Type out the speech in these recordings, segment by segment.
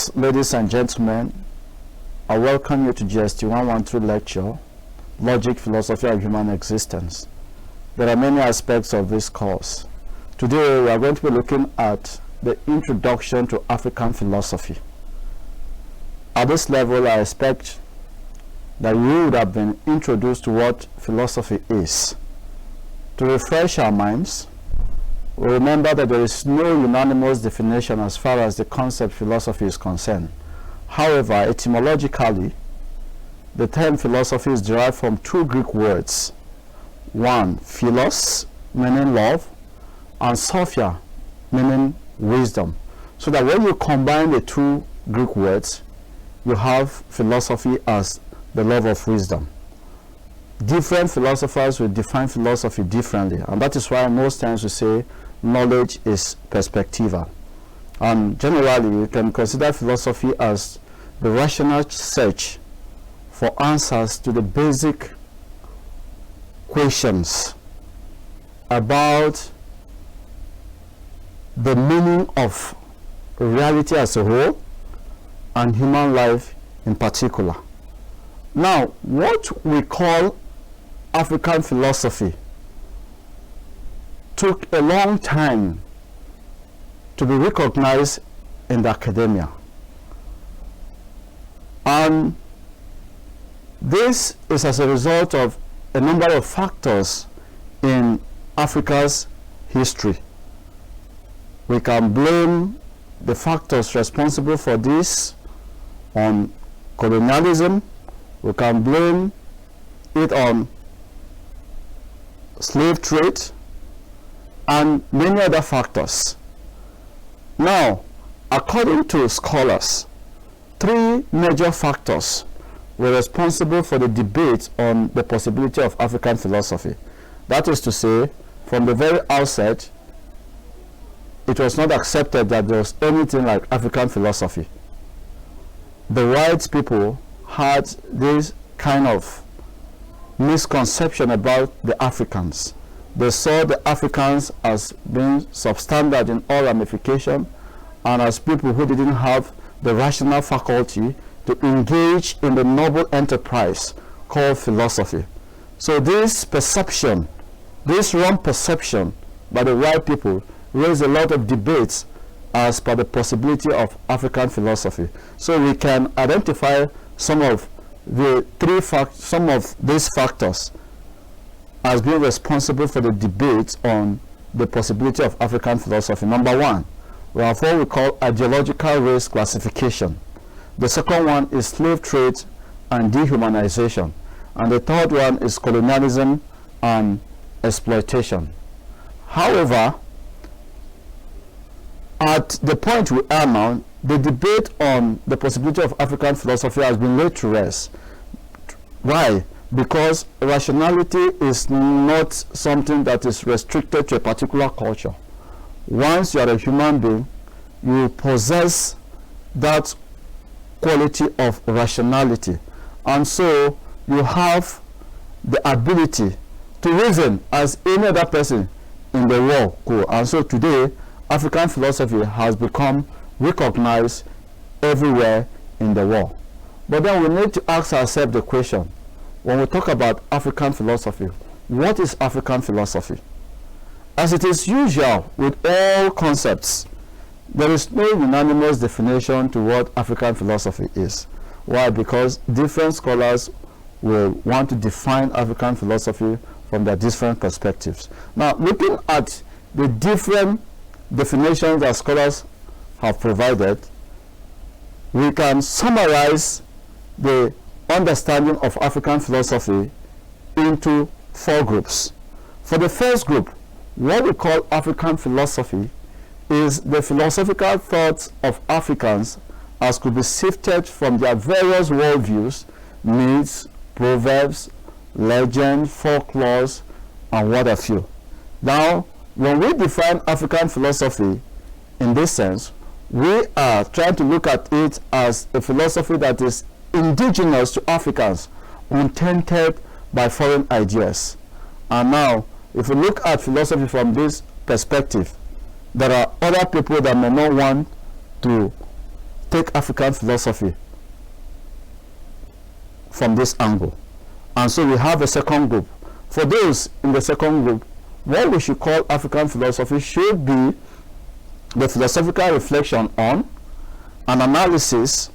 Greetings, ladies and gentlemen. I welcome you to GST 113 lecture, Logic, Philosophy and Human Existence. There are many aspects of this course. Today we are going to be looking at the introduction to African philosophy. At this level, I expect that you would have been introduced to what philosophy is. To refresh our minds, we remember that there is no unanimous definition as far as the concept philosophy is concerned. However, etymologically, the term philosophy is derived from two Greek words. One, philos, meaning love, and sophia, meaning wisdom. So that when you combine the two Greek words, you have philosophy as the love of wisdom. Different philosophers will define philosophy differently, and that is why most times we say knowledge is perspectiva. And generally, you can consider philosophy as the rational search for answers to the basic questions about the meaning of reality as a whole and human life in particular. Now, what we call African philosophy took a long time to be recognized in the academia. And this is as a result of a number of factors in Africa's history. We can blame the factors responsible for this on colonialism. We can blame it on slave trade and many other factors. Now, according to scholars, three major factors were responsible for the debate on the possibility of African philosophy. That is to say, from the very outset, it was not accepted that there was anything like African philosophy. The white people had this kind of misconception about the Africans. They saw the Africans as being substandard in all ramification and as people who didn't have the rational faculty to engage in the noble enterprise called philosophy. So this perception, this wrong perception by the white people raised a lot of debates as per the possibility of African philosophy. So we can identify some of these factors as being responsible for the debate on the possibility of African philosophy. Number one, we have what we call ideological race classification. The second one is slave trade and dehumanization. And the third one is colonialism and exploitation. However, at the point we are now, the debate on the possibility of African philosophy has been laid to rest. Why? Because rationality is not something that is restricted to a particular culture. Once you are a human being, you possess that quality of rationality, and so you have the ability to reason as any other person in the world could. And so today, African philosophy has become recognized everywhere in the world. But then we need to ask ourselves the question, when we talk about African philosophy, what is African philosophy? As it is usual with all concepts, there is no unanimous definition to what African philosophy is. Why? Because different scholars will want to define African philosophy from their different perspectives. Now, looking at the different definitions that scholars have provided, we can summarize the understanding of African philosophy into four groups. For the first group, what we call African philosophy is the philosophical thoughts of Africans as could be sifted from their various worldviews, myths, proverbs, legends, folklores, and what have you. Now, when we define African philosophy in this sense, we are trying to look at it as a philosophy that is indigenous to Africans, untainted by foreign ideas. And now, if we look at philosophy from this perspective, there are other people that may not want to take African philosophy from this angle. And so we have a second group. For those in the second group, what we should call African philosophy should be the philosophical reflection on an analysis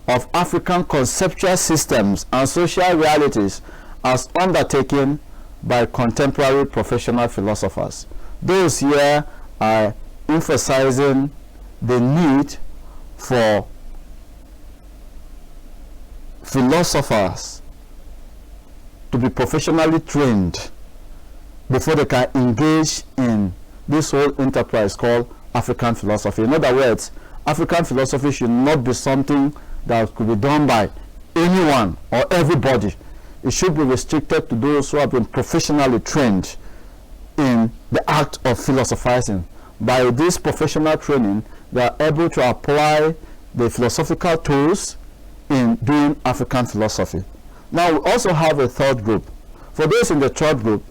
of African conceptual systems and social realities as undertaken by contemporary professional philosophers. Those here are emphasizing the need for philosophers to be professionally trained before they can engage in this whole enterprise called African philosophy. In other words, African philosophy should not be something that could be done by anyone or everybody. It should be restricted to those who have been professionally trained in the act of philosophizing. By this professional training, they are able to apply the philosophical tools in doing African philosophy. Now we also have a third group. For those in the third group,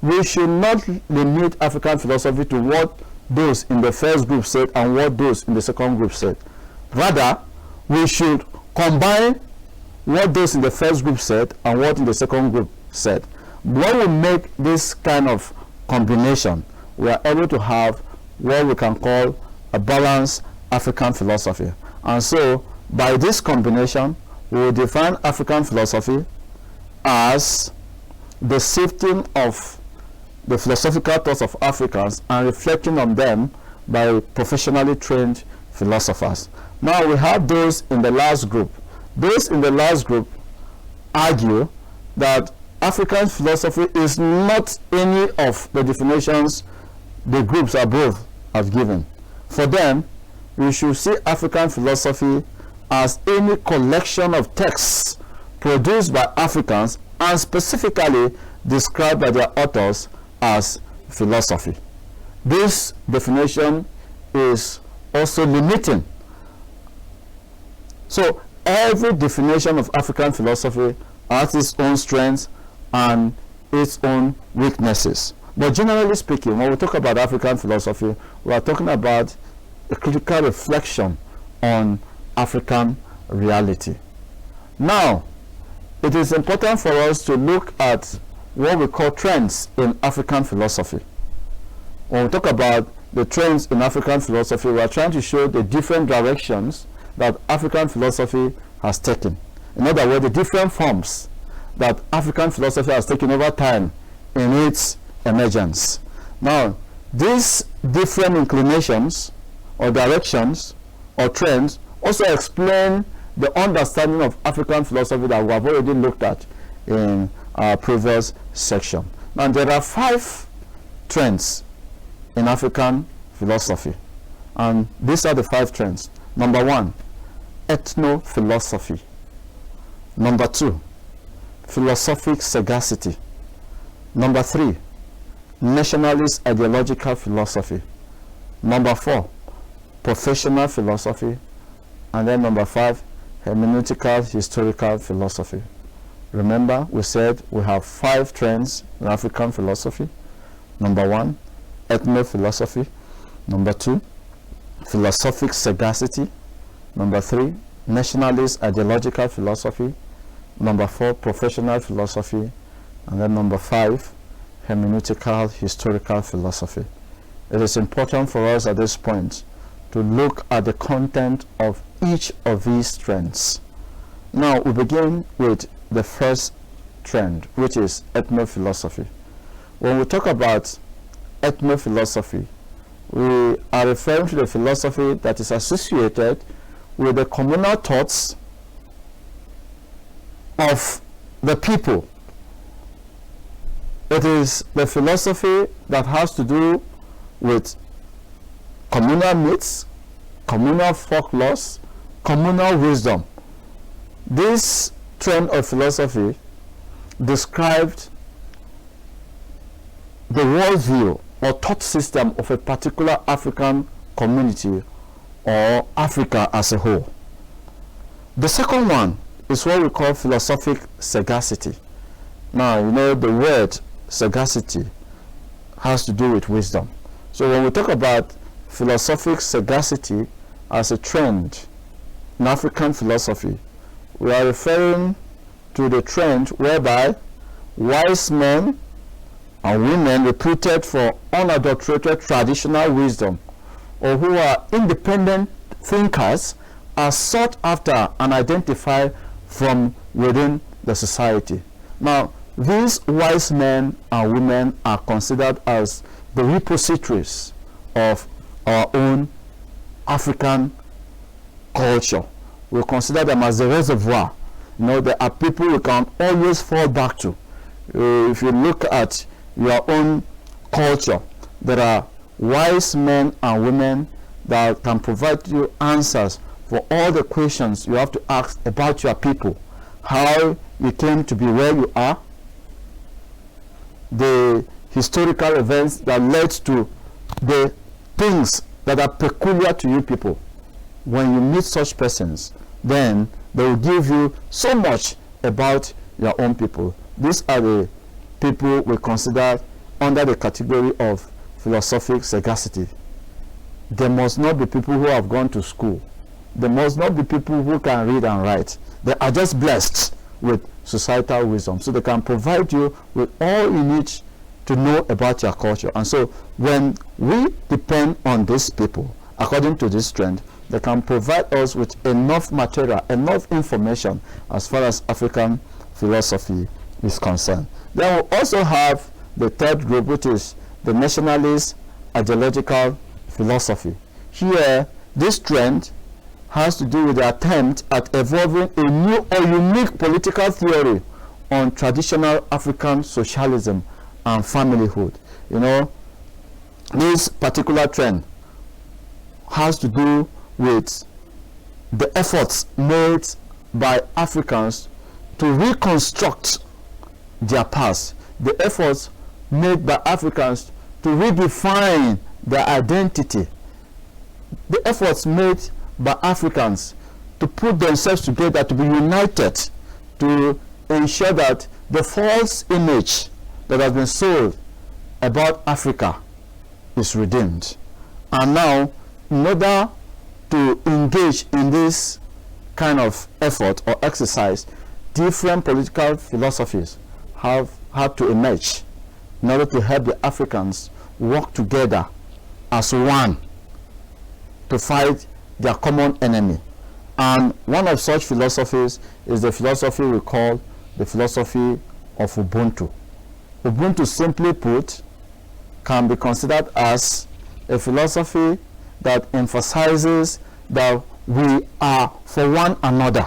we should not limit African philosophy to what those in the first group said and what those in the second group said. Rather, we should combine what those in the first group said and what in the second group said. When we make this kind of combination, we are able to have what we can call a balanced African philosophy. And so, by this combination, we will define African philosophy as the sifting of the philosophical thoughts of Africans and reflecting on them by professionally trained philosophers. Now we have those in the last group. Those in the last group argue that African philosophy is not any of the definitions the groups above have given. For them, we should see African philosophy as any collection of texts produced by Africans and specifically described by their authors as philosophy. This definition is also limiting. So every definition of African philosophy has its own strengths and its own weaknesses. But generally speaking, when we talk about African philosophy, we are talking about a critical reflection on African reality. Now, it is important for us to look at what we call trends in African philosophy. When we talk about the trends in African philosophy, we are trying to show the different directions that African philosophy has taken. In other words, the different forms that African philosophy has taken over time in its emergence. Now, these different inclinations or directions or trends also explain the understanding of African philosophy that we have already looked at in our previous section. Now, there are 5 trends in African philosophy, and these are the 5 trends. Number 1, ethno-philosophy. Number 2, philosophic sagacity. Number 3, nationalist ideological philosophy. Number 4, professional philosophy. And then number 5, hermeneutical historical philosophy. Remember, we said we have 5 trends in African philosophy. Number 1, ethno-philosophy. Number 2, philosophic sagacity. Number 3, nationalist ideological philosophy. Number 4, professional philosophy. And then number 5, hermeneutical historical philosophy. It is important for us at this point to look at the content of each of these trends. Now we begin with the first trend, which is ethno-philosophy. When we talk about ethno-philosophy, we are referring to the philosophy that is associated with the communal thoughts of the people. It is the philosophy that has to do with communal myths, communal folklores, communal wisdom. This trend of philosophy described the worldview or thought system of a particular African community or Africa as a whole. The second one is what we call philosophic sagacity. Now, you know, the word sagacity has to do with wisdom. So when we talk about philosophic sagacity as a trend in African philosophy, we are referring to the trend whereby wise men and women reputed for unadulterated traditional wisdom, or who are independent thinkers, are sought after and identified from within the society. Now, these wise men and women are considered as the repositories of our own African culture. We consider them as the reservoir. You know, there are people we can always fall back to. If you look at your own culture, there are wise men and women that can provide you answers for all the questions you have to ask about your people, how you came to be where you are, the historical events that led to the things that are peculiar to you people. When you meet such persons, then they will give you so much about your own people. These are the people we consider under the category of philosophic sagacity. There must not be people who have gone to school. There must not be people who can read and write. They are just blessed with societal wisdom, so they can provide you with all you need to know about your culture. And so when we depend on these people, according to this trend, they can provide us with enough material, enough information as far as African philosophy is concerned. Then we also have the third group, which is the nationalist ideological philosophy. Here, this trend has to do with the attempt at evolving a new or unique political theory on traditional African socialism and familyhood. You know, this particular trend has to do with the efforts made by Africans to reconstruct their past, the efforts made by Africans to redefine their identity, the efforts made by Africans to put themselves together, to be united, to ensure that the false image that has been sold about Africa is redeemed. And now, in order to engage in this kind of effort or exercise, different political philosophies have had to emerge in order to help the Africans work together as one to fight their common enemy. And one of such philosophies is the philosophy we call the philosophy of Ubuntu. Ubuntu, simply put, can be considered as a philosophy that emphasizes that we are for one another.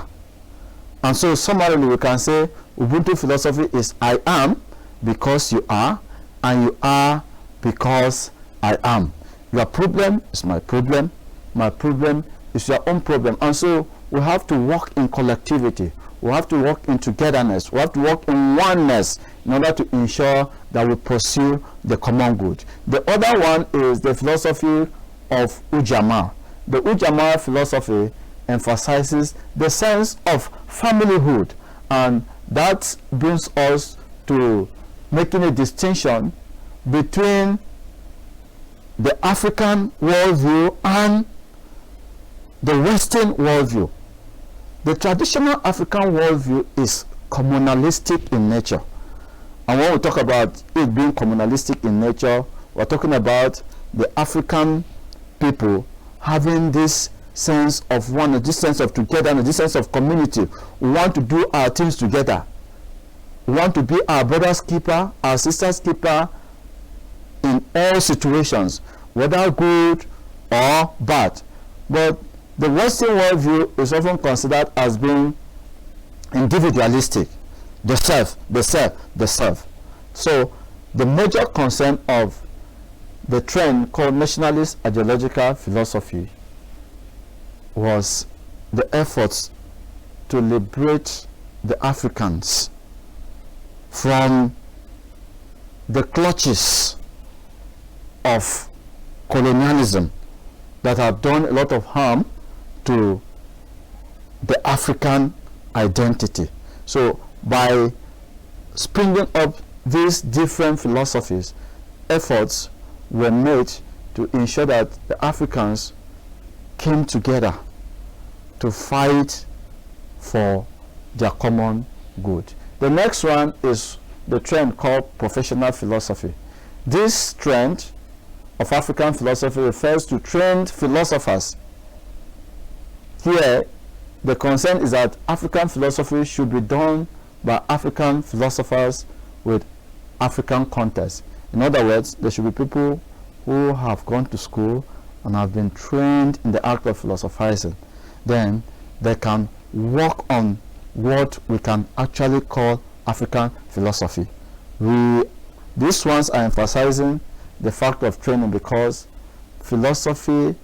And so summarily we can say Ubuntu philosophy is I am because you are, and you are because I am. Your problem is my problem is your own problem. And so we have to work in collectivity, we have to work in togetherness, we have to work in oneness in order to ensure that we pursue the common good. The other one is the philosophy of Ujama. The Ujama philosophy emphasizes the sense of familyhood, and that brings us to making a distinction between the African worldview and the Western worldview. The traditional African worldview is communalistic in nature. And when we talk about it being communalistic in nature, we're talking about the African people having this sense of oneness, this sense of togetherness, this sense of community. We want to do our things together. We want to be our brother's keeper, our sister's keeper in all situations, whether good or bad. But the Western worldview is often considered as being individualistic. The self, the self, the self. So the major concern of the trend called nationalist ideological philosophy was the efforts to liberate the Africans from the clutches of colonialism that have done a lot of harm to the African identity. So by springing up these different philosophies, efforts were made to ensure that the Africans came together to fight for their common good. The next one is the trend called professional philosophy. This trend of African philosophy refers to trained philosophers. Here, the concern is that African philosophy should be done by African philosophers with African context. In other words, there should be people who have gone to school and have been trained in the act of philosophizing. Then they can work on what we can actually call African philosophy. These ones are emphasizing the fact of training because philosophy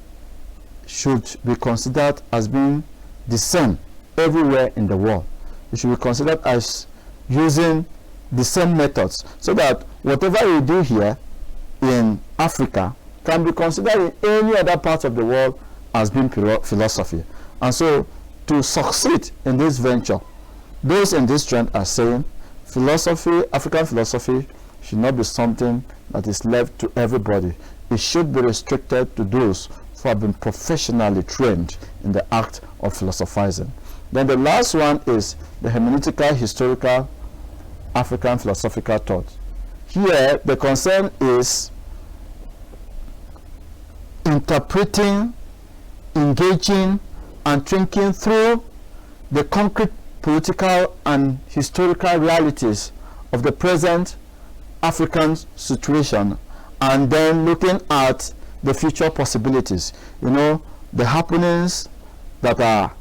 should be considered as being the same everywhere in the world. It should be considered as using the same methods, so that whatever you do here in Africa can be considered in any other part of the world as being philosophy. And so, to succeed in this venture, those in this trend are saying philosophy, African philosophy, should not be something that is left to everybody. It should be restricted to those who have been professionally trained in the act of philosophizing. Then the last one is the hermeneutical, historical, African philosophical thought. Here, the concern is interpreting, engaging, and thinking through the concrete political and historical realities of the present African situation, and then looking at the future possibilities. You know, the happenings that are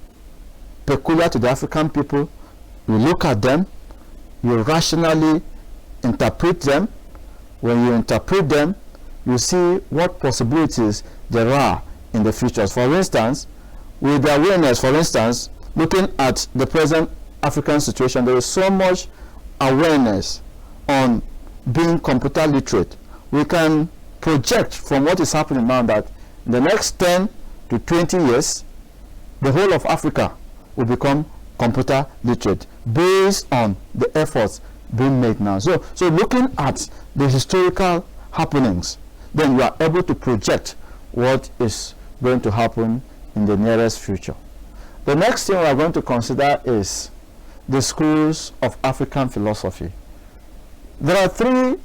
peculiar to the African people, you look at them, you rationally interpret them. When you interpret them, you see what possibilities there are in the future. For instance, with the awareness, for instance, looking at the present African situation, there is so much awareness on being computer literate. We can project from what is happening now that in the next 10 to 20 years, the whole of Africa will become computer literate based on the efforts being made now. So looking at the historical happenings, then you are able to project what is going to happen in the nearest future. The next thing we are going to consider is the schools of African philosophy. There are three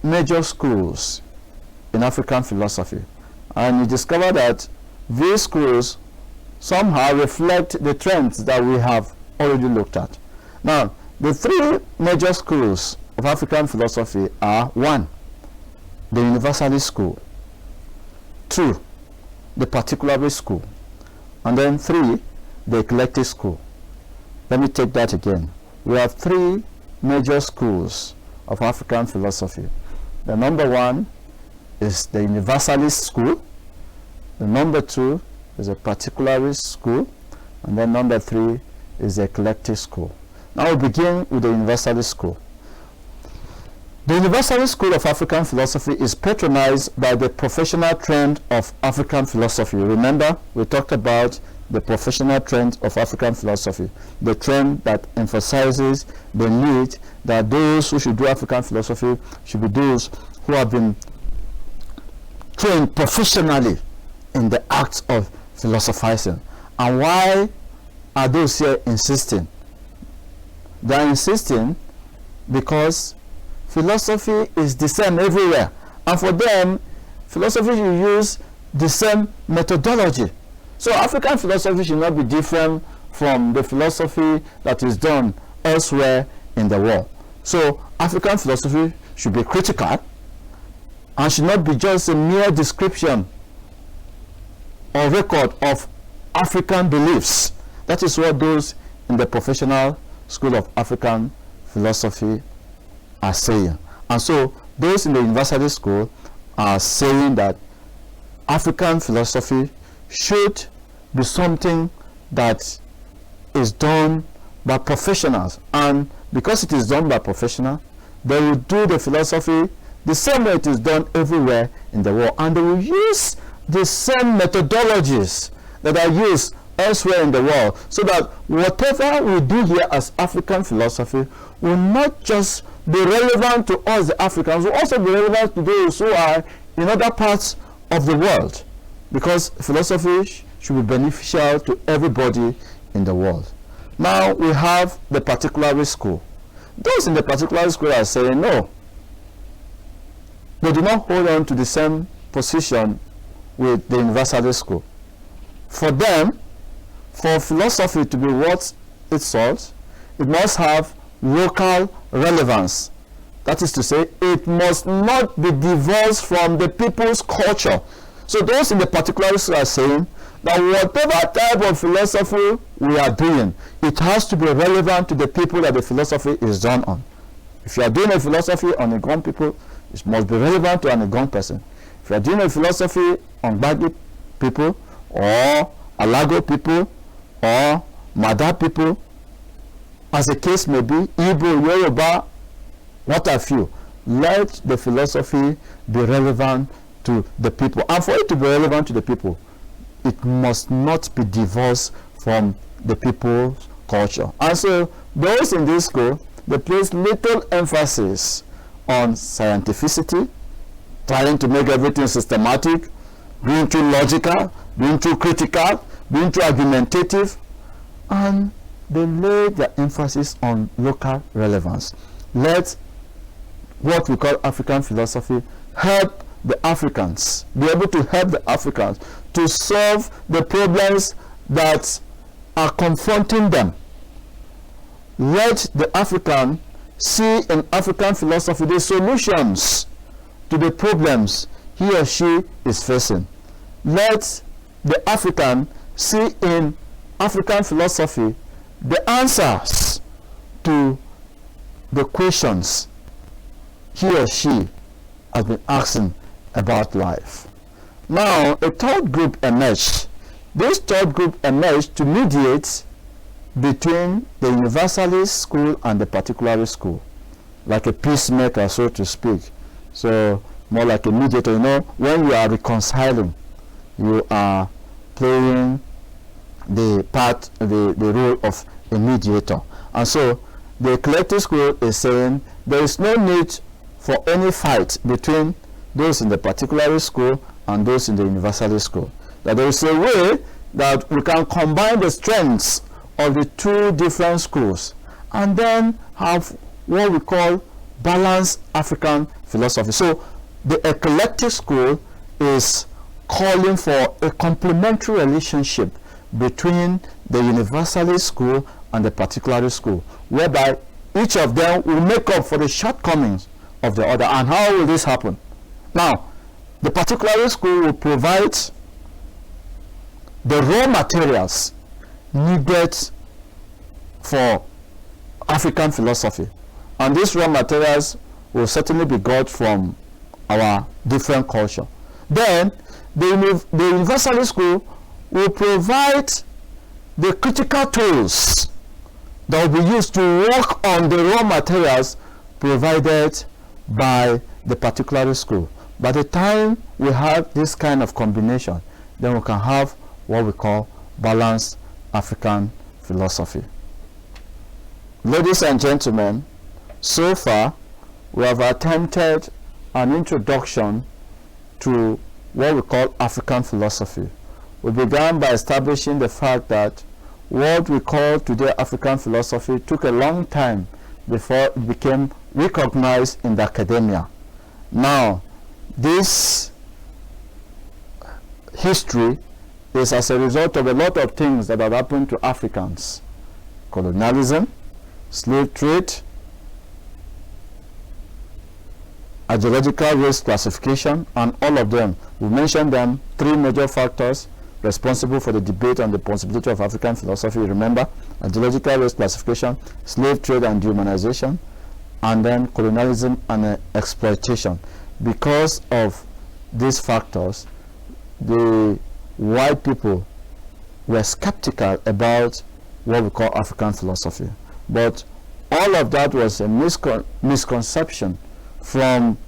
major schools in African philosophy, and you discover that these schools somehow reflect the trends that we have already looked at. Now, the three major schools of African philosophy are: 1, the universalist school; 2, the particularist school; and then 3, the eclectic school. Let me take that again. We have three major schools of African philosophy. The number 1 is the universalist school. The number 2 is a particularist school. And then number 3 is the eclectic school. Now we begin with the universalist school. The universalist school of African philosophy is patronized by the professional trend of African philosophy. Remember, we talked about the professional trend of African philosophy, the trend that emphasizes the need that those who should do African philosophy should be those who have been trained professionally in the act of philosophizing. And why are those here insisting? They are insisting because philosophy is the same everywhere, and for them, philosophy should use the same methodology. So African philosophy should not be different from the philosophy that is done elsewhere in the world. So African philosophy should be critical and should not be just a mere description or record of African beliefs. That is what those in the professional school of African philosophy are saying. And so those in the universalist school are saying that African philosophy should be something that is done by professionals, and because it is done by professionals, they will do the philosophy the same way it is done everywhere in the world, and they will use the same methodologies that are used elsewhere in the world, so that whatever we do here as African philosophy will not just be relevant to us the Africans, will also be relevant to those who are in other parts of the world, because philosophy should be beneficial to everybody in the world. Now we have the particular school. Those in the particular school are saying no. They do not hold on to the same position with the universalist school. For them, for philosophy to be worth its salt, it must have local relevance. That is to say, it must not be divorced from the people's culture. So those in the particular school are saying that whatever type of philosophy we are doing, it has to be relevant to the people that the philosophy is done on. If you are doing a philosophy on Igbo people, it must be relevant to an Igbo person. If you are doing a philosophy on Bagi people, or Alago people, or Mada people, as the case may be, Igbo, Yoruba, what have you, let the philosophy be relevant to the people. And for it to be relevant to the people, it must not be divorced from the people's culture. And so those in this school, they place little emphasis on scientificity, trying to make everything systematic, being too logical, being too critical, being too argumentative, and they lay their emphasis on local relevance. Let what we call African philosophy help the Africans, be able to help the Africans to solve the problems that are confronting them. Let the African see in African philosophy the solutions to the problems he or she is facing. Let the African see in African philosophy the answers to the questions he or she has been asking about life. Now, a third group emerged. This third group emerged to mediate between the universalist school and the particularist school, like a peacemaker, so to speak. So, more like a mediator. You know, when you are reconciling, you are playing the role of a mediator. And so, the collective school is saying there is no need for any fight between those in the particularist school and those in the universalist school. That there is a way that we can combine the strengths of the two different schools and then have what we call balanced African philosophy. So the eclectic school is calling for a complementary relationship between the universalist school and the particularist school, whereby each of them will make up for the shortcomings of the other. And how will this happen? Now, the particularist school will provide the raw materials needed for African philosophy, and these raw materials will certainly be got from our different culture. Then the universalist school will provide the critical tools that will be used to work on the raw materials provided by the particularist school. By the time we have this kind of combination, then we can have what we call balanced African philosophy. Ladies and gentlemen, so far we have attempted an introduction to what we call African philosophy. We began by establishing the fact that what we call today African philosophy took a long time before it became recognized in the academia. Now, this history is as a result of a lot of things that have happened to Africans. Colonialism, slave trade, ideological race classification, and all of them. We mentioned them, three major factors responsible for the debate on the possibility of African philosophy. Remember, ideological race classification, slave trade and dehumanization, and then colonialism and exploitation. Because of these factors, the white people were skeptical about what we call African philosophy. But all of that was a misconception from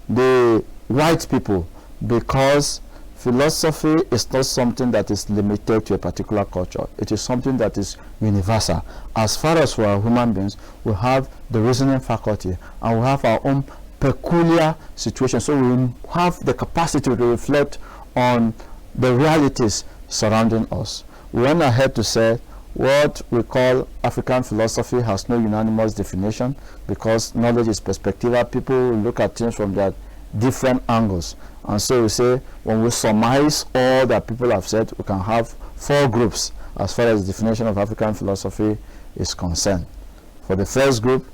the white people, because philosophy is not something that is limited to a particular culture. It is something that is universal. As far as we are human beings, we have the reasoning faculty and we have our own peculiar situation. So we have the capacity to reflect on the realities surrounding us. We went ahead to say what we call African philosophy has no unanimous definition, because knowledge is perspectival. People look at things from their different angles, and so we say when we surmise all that people have said, we can have 4 groups as far as the definition of African philosophy is concerned. For the first group,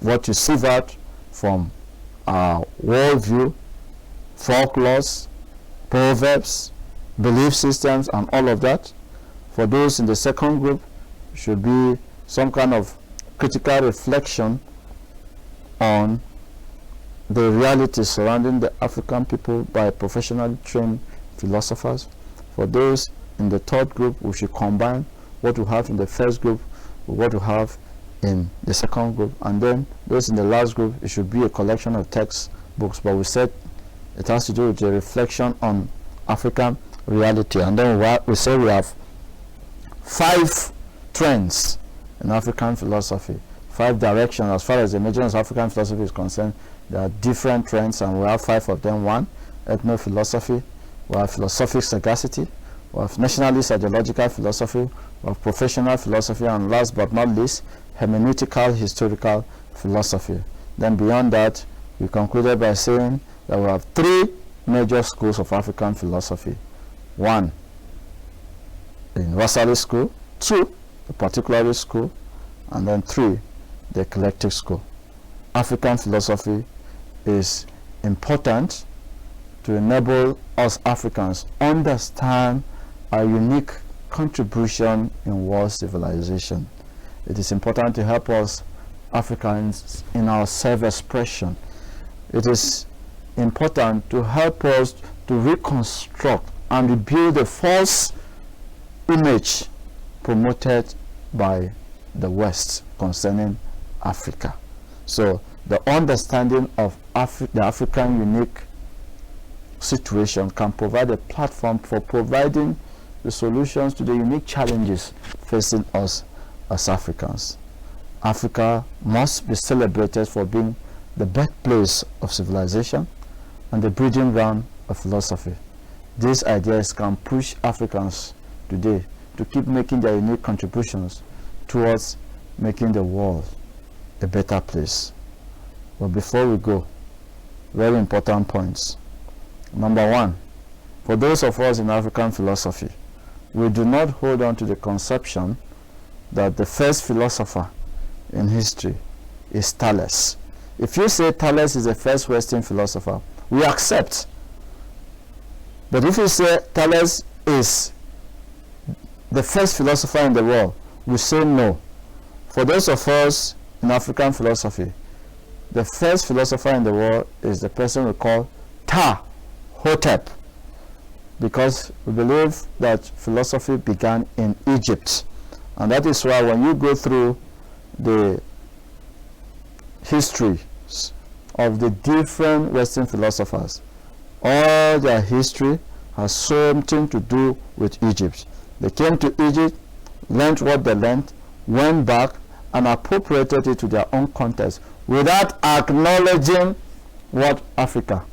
what you see that from worldview, folklores, proverbs, belief systems, and all of that. For those in the second group, should be some kind of critical reflection on the realities surrounding the African people by professionally trained philosophers. For those in the third group, we should combine what we have in the first group with what we have in the second group. And then those in the last group, it should be a collection of textbooks, but we said it has to do with the reflection on African reality. And then we say we have 5 trends in African philosophy, 5 directions as far as the emergence of African philosophy is concerned. There are different trends, and we have 5 of them. 1, ethno-philosophy. We have philosophic sagacity. We have nationalist ideological philosophy. We have professional philosophy, and last but not least, hermeneutical historical philosophy. Then beyond that, we concluded by saying that we have 3 major schools of African philosophy. 1, the universalist school. 2, the particularist school. And then 3, the eclectic school. African philosophy is important to enable us Africans understand our unique contribution in world civilization. It is important to help us Africans in our self-expression. It is important to help us to reconstruct and rebuild the false image promoted by the West concerning Africa. So the understanding of the African unique situation can provide a platform for providing the solutions to the unique challenges facing us as Africans. Africa must be celebrated for being the birthplace of civilization and the breeding ground of philosophy. These ideas can push Africans today to keep making their unique contributions towards making the world a better place. But before we go, very important points. Number 1, for those of us in African philosophy, we do not hold on to the conception that the first philosopher in history is Thales. If you say Thales is the first Western philosopher, we accept. But if you say Thales is the first philosopher in the world, we say no. For those of us in African philosophy, the first philosopher in the world is the person we call Hotep, because we believe that philosophy began in Egypt. And that is why when you go through the histories of the different Western philosophers, all their history has something to do with Egypt. They came to Egypt, learned what they learned, went back and appropriated it to their own context without acknowledging what Africa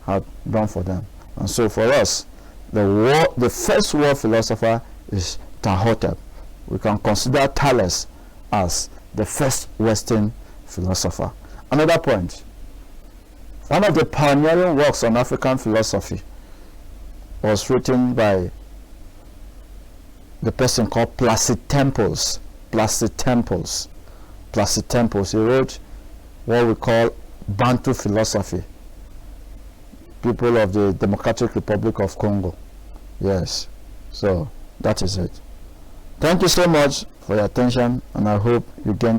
had done for them. And so for us, the first world philosopher is Hotep. We can consider Thales as the first Western philosopher. Another point, one of the pioneering works on African philosophy was written by the person called Placid Temples. Placid Temples. He wrote what we call Bantu philosophy. People of the Democratic Republic of Congo. Yes. So that is it. Thank you so much for your attention, and I hope you gain